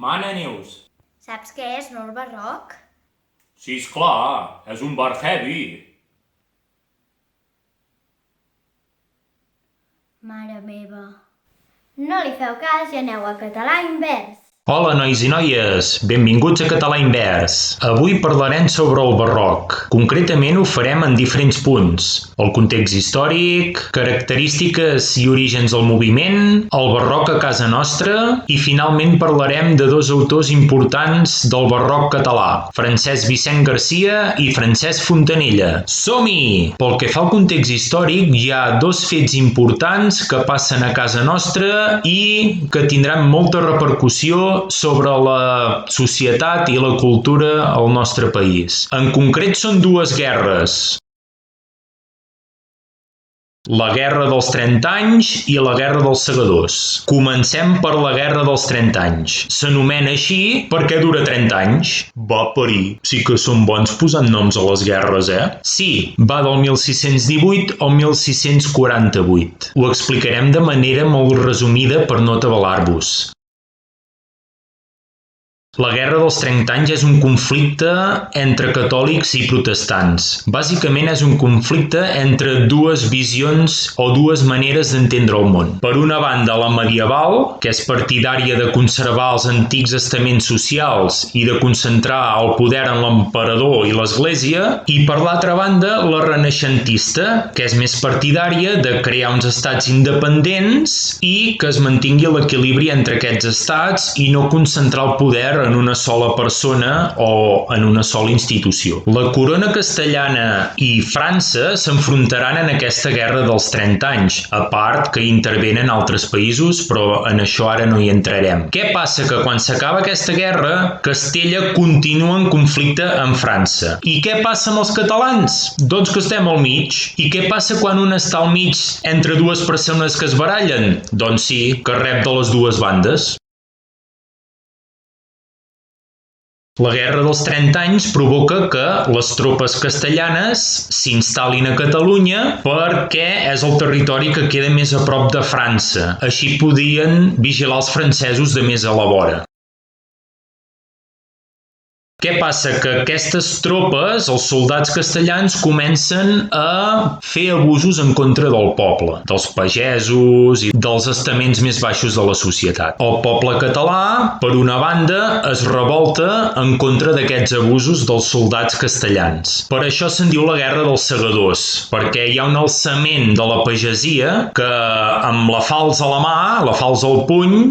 Mana, Neus. Saps què és, no, el barroc? Sí, esclar, és un bar heavy. Mare meva. No li feu cas i aneu a català invers. Hola, nois i noies, benvinguts a Català Invers. Avui parlarem sobre el barroc. Concretament ho farem en diferents punts. El context històric, característiques i orígens del moviment, el barroc a casa nostra i finalment parlarem de dos autors importants del barroc català, Francesc Vicent Garcia i Francesc Fontanella. Som-hi! Pel que fa al context històric, hi ha dos fets importants que passen a casa nostra i que tindran molta repercussió sobre la societat i la cultura al nostre país. En concret són dues guerres. La Guerra dels 30 anys i la Guerra dels Segadors. Comencem per la Guerra dels 30 anys. S'anomena així perquè dura 30 anys. Va parir. Sí que són bons posant noms a les guerres, Sí, va del 1618 al 1648. Ho explicarem de manera molt resumida per no atabalar-vos. La Guerra dels 30 anys és un conflicte entre catòlics i protestants. Bàsicament és un conflicte entre dues visions o dues maneres d'entendre el món. Per una banda, la medieval, que és partidària de conservar els antics estaments socials i de concentrar el poder en l'emperador i l'església, i per l'altra banda, la renaixentista, que és més partidària de crear uns estats independents i que es mantingui l'equilibri entre aquests estats i no concentrar el poder en una sola persona o en una sola institució. La corona castellana i França s'enfrontaran en aquesta guerra dels 30 anys, a part que hi intervenen altres països, però en això ara no hi entrarem. Què passa? Que quan s'acaba aquesta guerra, Castella continua en conflicte amb França. I què passa amb els catalans? Doncs que estem al mig. I què passa quan un està al mig entre dues persones que es barallen? Doncs sí, que rep de les dues bandes. La Guerra dels 30 anys provoca que les tropes castellanes s'instal·lin a Catalunya perquè és el territori que queda més a prop de França. Així podien vigilar els francesos de més a la vora. Què passa? Que aquestes tropes, els soldats castellans, comencen a fer abusos en contra del poble, dels pagesos i dels estaments més baixos de la societat. El poble català, per una banda, es revolta en contra d'aquests abusos dels soldats castellans. Per això se'n diu la Guerra dels Segadors, perquè hi ha un alçament de la pagesia que, amb la falç a la mà, la falç al puny,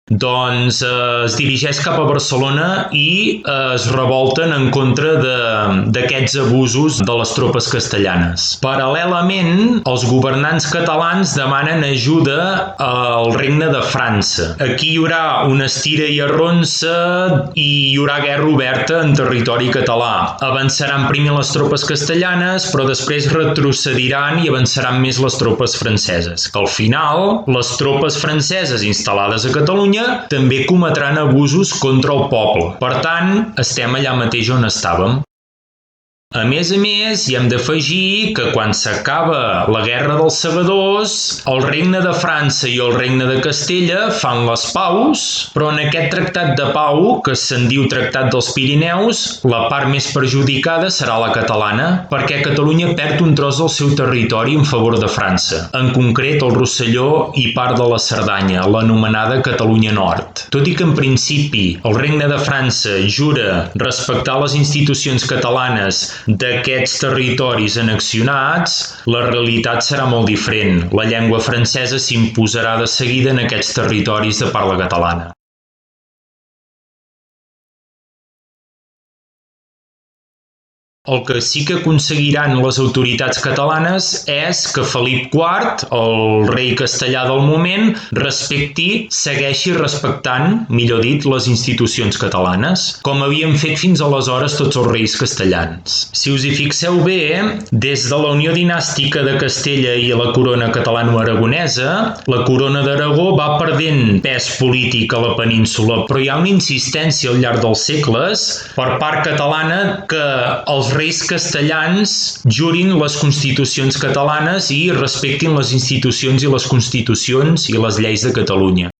doncs es dirigeix cap a Barcelona i es revolten en contra d'aquests abusos de les tropes castellanes. Paral·lelament, els governants catalans demanen ajuda al regne de França. Aquí hi haurà una estira i arronsa i hi haurà guerra oberta en territori català. Avançaran primer les tropes castellanes, però després retrocediran i avançaran més les tropes franceses. Al final, les tropes franceses instal·lades a Catalunya també cometran abusos contra el poble. Per tant, estem allà mateix on estàvem. A més, hi hem d'afegir que quan s'acaba la Guerra dels Segadors, el regne de França i el regne de Castella fan les paus, però en aquest tractat de pau, que se'n diu Tractat dels Pirineus, la part més perjudicada serà la catalana, perquè Catalunya perd un tros del seu territori en favor de França, en concret el Rosselló i part de la Cerdanya, l'anomenada Catalunya Nord. Tot i que en principi el regne de França jura respectar les institucions catalanes d'aquests territoris annexionats, la realitat serà molt diferent. La llengua francesa s'imposarà de seguida en aquests territoris de parla catalana. El que sí que aconseguiran les autoritats catalanes és que Felip IV, el rei castellà del moment, segueixi respectant, millor dit, les institucions catalanes, com havien fet fins aleshores tots els reis castellans. Si us hi fixeu bé, des de la unió dinàstica de Castella i la corona catalano-aragonesa, la corona d'Aragó va perdent pes polític a la península, però hi ha una insistència al llarg dels segles per part catalana que els reis castellans jurin les constitucions catalanes i respectin les institucions i les constitucions i les lleis de Catalunya.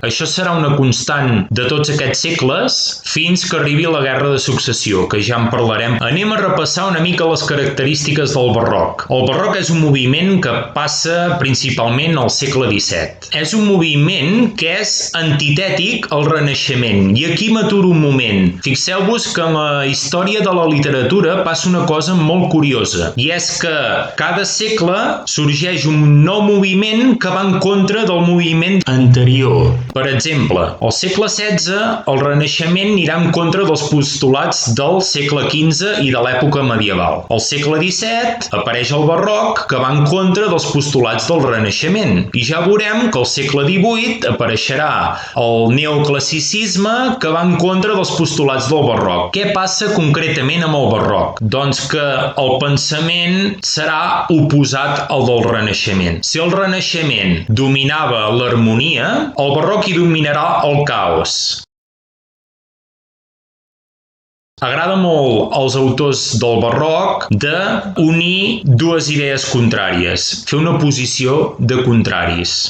Això serà una constant de tots aquests segles fins que arribi la Guerra de Successió, que ja en parlarem. Anem a repassar una mica les característiques del barroc. El barroc és un moviment que passa principalment al segle XVII. És un moviment que és antitètic al Renaixement. I aquí m'aturo un moment. Fixeu-vos que en la història de la literatura passa una cosa molt curiosa, i és que cada segle sorgeix un nou moviment que va en contra del moviment anterior. Per exemple, al segle XVI, el Renaixement anirà en contra dels postulats del segle XV i de l'època medieval. Al segle XVII apareix el barroc, que va en contra dels postulats del Renaixement. I ja veurem que al segle XVIII apareixerà el neoclassicisme, que va en contra dels postulats del barroc. Què passa concretament amb el barroc? Doncs que el pensament serà oposat al del Renaixement. Si el Renaixement dominava l'harmonia, el barroc hi dominarà el caos. Agrada molt als autors del barroc de unir dues idees contràries, fer una posició de contraris.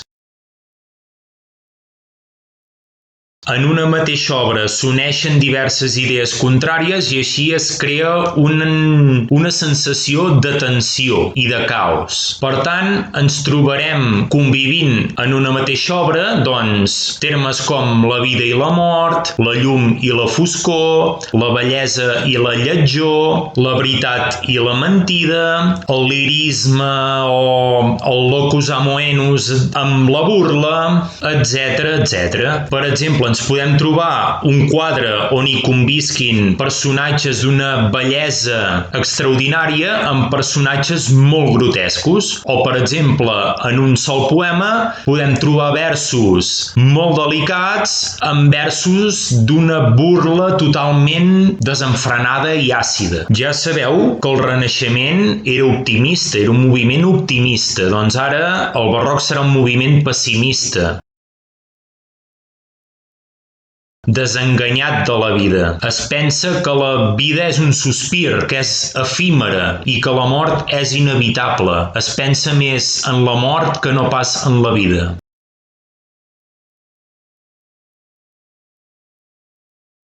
En una mateixa obra s'uneixen diverses idees contràries i així es crea una sensació de tensió i de caos. Per tant, ens trobarem convivint en una mateixa obra, doncs, termes com la vida i la mort, la llum i la foscor, la bellesa i la lletjor, la veritat i la mentida, el lirisme o el locus amoenus amb la burla, etc, etc. Per exemple, ens podem trobar un quadre on hi convisquin personatges d'una bellesa extraordinària amb personatges molt grotescos. O, per exemple, en un sol poema podem trobar versos molt delicats amb versos d'una burla totalment desenfrenada i àcida. Ja sabeu que el Renaixement era optimista, era un moviment optimista, doncs ara el barroc serà un moviment pessimista. Desenganyat de la vida. Es pensa que la vida és un sospir, que és efímera i que la mort és inevitable. Es pensa més en la mort que no pas en la vida.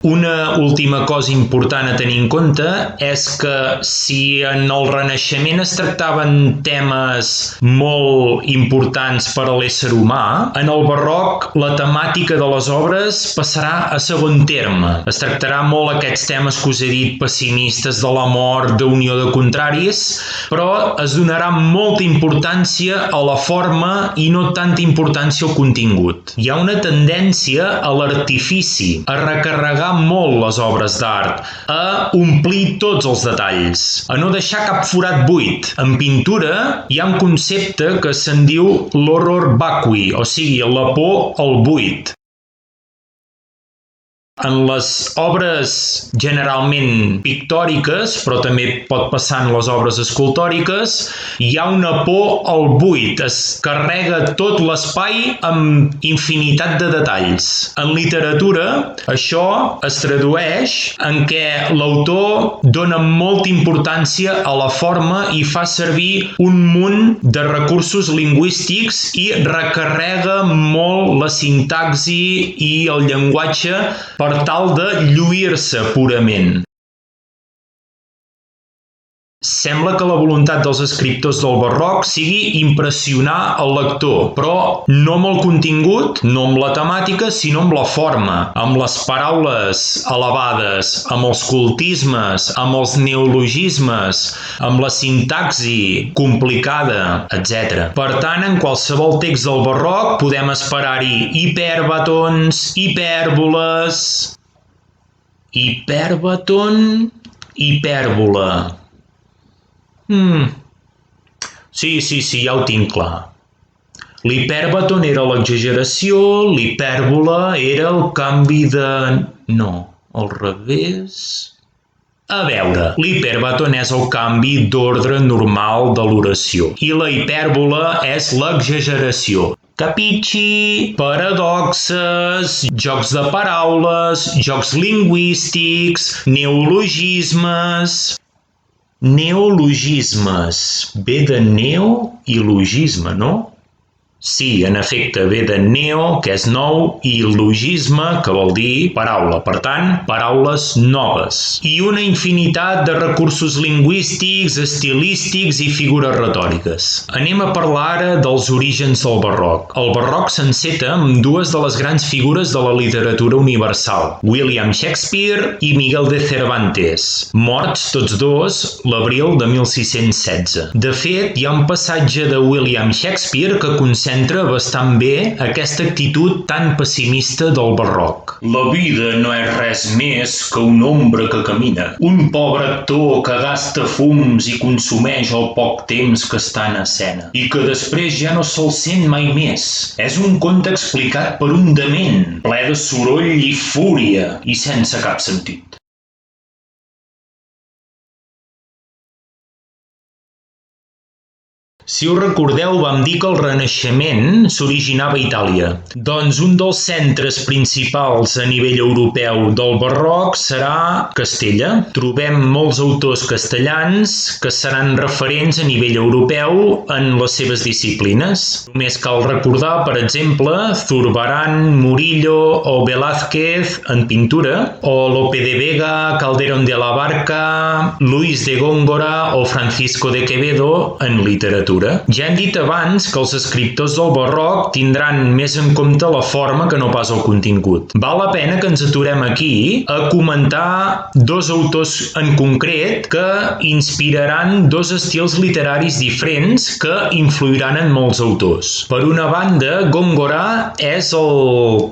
Una última cosa important a tenir en compte és que si en el Renaixement es tractaven temes molt importants per a l'ésser humà, en el barroc la temàtica de les obres passarà a segon terme. Es tractarà molt aquests temes que us he dit, pessimistes, de la mort, d'unió de contraris, però es donarà molta importància a la forma i no tanta importància al contingut. Hi ha una tendència a l'artifici, a recarregar molt les obres d'art, a omplir tots els detalls, a no deixar cap forat buit. En pintura hi ha un concepte que se'n diu l'horror vacui, o sigui, la por al buit. En les obres generalment pictòriques, però també pot passar en les obres escultòriques, hi ha una por al buit, es carrega tot l'espai amb infinitat de detalls. En literatura, això es tradueix en què l'autor dona molta importància a la forma i fa servir un munt de recursos lingüístics i recarrega molt la sintaxi i el llenguatge per tal de lluir-se purament. Sembla que la voluntat dels escriptors del barroc sigui impressionar el lector, però no amb el contingut, no amb la temàtica, sinó amb la forma, amb les paraules elevades, amb els cultismes, amb els neologismes, amb la sintaxi complicada, etc. Per tant, en qualsevol text del barroc podem esperar-hi hipèrbatons, hipèrboles, hipèrbaton, hipèrbola. Sí, ja ho tinc clar. L'hipèrbaton era l'exageració, l'hipèrbola era el canvi de... No, al revés... A veure, l'hipèrbaton és el canvi d'ordre normal de l'oració i la hipèrbola és l'exageració. Capichi, paradoxes, jocs de paraules, jocs lingüístics, neologismes... Neologismes. Ve de neo i logisme, no? Sí, en efecte, ve de neo, que és nou, i logisme, que vol dir paraula. Per tant, paraules noves. I una infinitat de recursos lingüístics, estilístics i figures retòriques. Anem a parlar ara dels orígens del barroc. El barroc s'enceta amb dues de les grans figures de la literatura universal, William Shakespeare i Miguel de Cervantes, morts tots dos l'abril de 1616. De fet, hi ha un passatge de William Shakespeare que concentra bastant bé aquesta actitud tan pessimista del barroc. La vida no és res més que una ombra que camina, un pobre actor que gasta fums i consumeix el poc temps que està en escena, i que després ja no se'l sent mai més. És un conte explicat per un dement, ple de soroll i fúria, i sense cap sentit. Si us recordeu, vam dir que el Renaixement s'originava a Itàlia. Doncs un dels centres principals a nivell europeu del barroc serà Castella. Trobem molts autors castellans que seran referents a nivell europeu en les seves disciplines. Només cal recordar, per exemple, Zurbarán, Murillo o Velázquez en pintura, o Lope de Vega, Calderón de la Barca, Luis de Góngora o Francisco de Quevedo en literatura. Ja hem dit abans que els escriptors del barroc tindran més en compte la forma que no pas el contingut. Val la pena que ens aturem aquí a comentar dos autors en concret que inspiraran dos estils literaris diferents que influiran en molts autors. Per una banda, Góngora és el,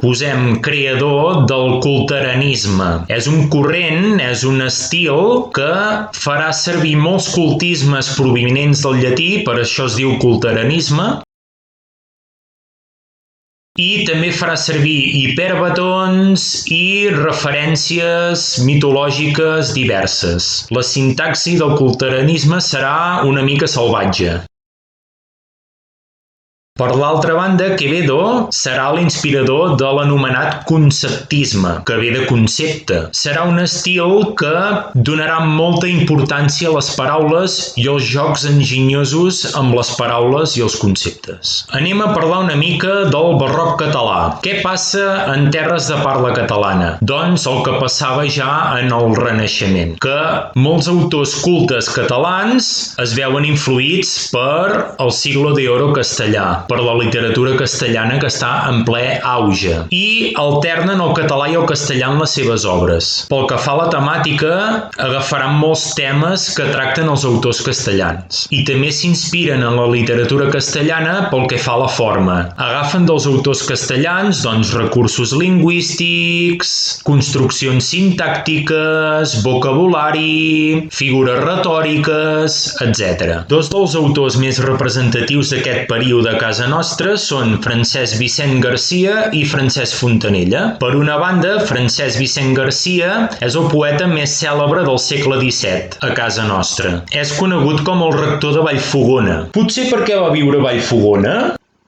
creador del culteranisme. És un corrent, és un estil que farà servir molts cultismes provinents del llatí, per això es diu culteranisme, i també farà servir hipèrbatons i referències mitològiques diverses. La sintaxi del culteranisme serà una mica salvatge. Per l'altra banda, Quevedo serà l'inspirador de l'anomenat conceptisme, que ve de concepte. Serà un estil que donarà molta importància a les paraules i als jocs enginyosos amb les paraules i els conceptes. Anem a parlar una mica del barroc català. Què passa en terres de parla catalana? Doncs el que passava ja en el Renaixement, que molts autors cultes catalans es veuen influïts per el siglo de oro castellà, per la literatura castellana que està en ple auge, i alternen el català i el castellà en les seves obres. Pel que fa a la temàtica, agafaran molts temes que tracten els autors castellans, i també s'inspiren en la literatura castellana pel que fa a la forma. Agafen dels autors castellans recursos lingüístics, construccions sintàctiques, vocabulari, figures retòriques, etc. Dos dels autors més representatius d'aquest període a casa nostra són Francesc Vicent Garcia i Francesc Fontanella. Per una banda, Francesc Vicent Garcia és el poeta més cèlebre del segle XVII a casa nostra. És conegut com el rector de Vallfogona. Potser perquè va viure a Vallfogona?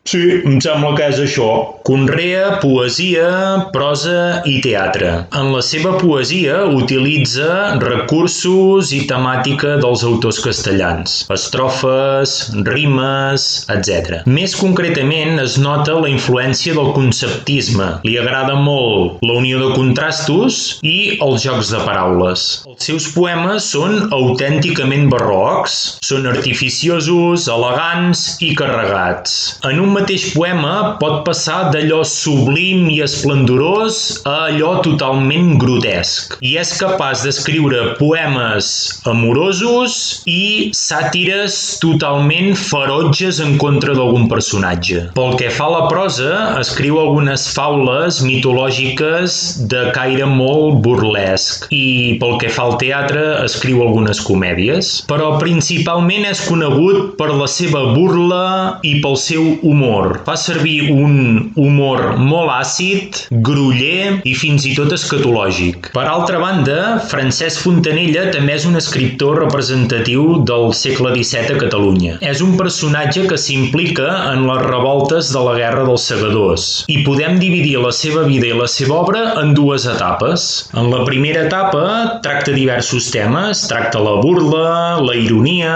Sí, em sembla que és això. Conrea poesia, prosa i teatre. En la seva poesia utilitza recursos i temàtica dels autors castellans, estrofes, rimes, etc. Més concretament es nota la influència del conceptisme. Li agrada molt la unió de contrastos i els jocs de paraules. Els seus poemes són autènticament barrocs, són artificiosos, elegants i carregats. En un mateix poema pot passar d'allò sublim i esplendorós a allò totalment grotesc, i és capaç d'escriure poemes amorosos i sàtires totalment ferotges en contra d'algun personatge. Pel que fa a la prosa, escriu algunes faules mitològiques de caire molt burlesc, i pel que fa al teatre escriu algunes comèdies, però principalment és conegut per la seva burla i pel seu humor l'humor. Fa servir un humor molt àcid, groller i fins i tot escatològic. Per altra banda, Francesc Fontanella també és un escriptor representatiu del segle XVII a Catalunya. És un personatge que s'implica en les revoltes de la Guerra dels Segadors i podem dividir la seva vida i la seva obra en dues etapes. En la primera etapa tracta diversos temes, tracta la burla, la ironia,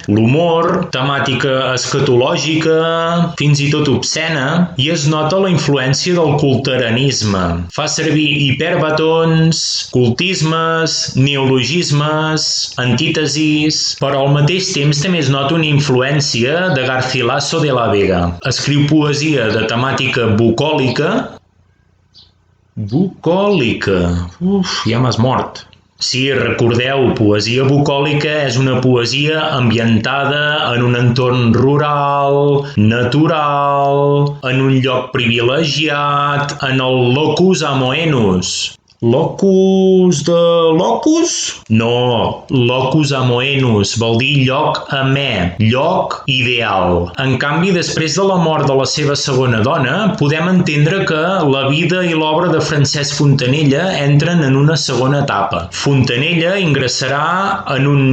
l'humor, temàtica escatològica, fins i tot obscena, i es nota la influència del culteranisme. Fa servir hiperbatons, cultismes, neologismes, antítesis, però al mateix temps també es nota una influència de Garcilaso de la Vega. Escriu poesia de temàtica bucòlica. Bucòlica. Ja m'has mort. Sí, recordeu, poesia bucòlica és una poesia ambientada en un entorn rural, natural, en un lloc privilegiat, en el locus amoenus. Locus de locus? No, locus amoenus vol dir lloc amè, lloc ideal. En canvi, després de la mort de la seva segona dona, podem entendre que la vida i l'obra de Francesc Fontanella entren en una segona etapa. Fontanella ingressarà en un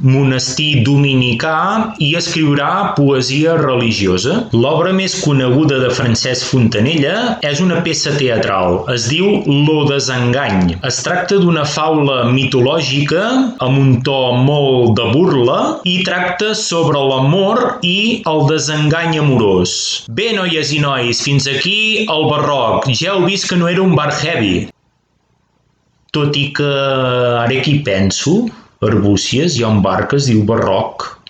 monestir dominicà i escriurà poesia religiosa. L'obra més coneguda de Francesc Fontanella és una peça teatral. Es diu Lo desengany. Es tracta d'una faula mitològica amb un to molt de burla i tracta sobre l'amor i el desengany amorós. Bé, noies i nois, fins aquí el barroc. Ja heu vist que no era un bar heavy. Tot i que ara que hi penso, a Arbúcies hi ha un bar que es diu Barroc.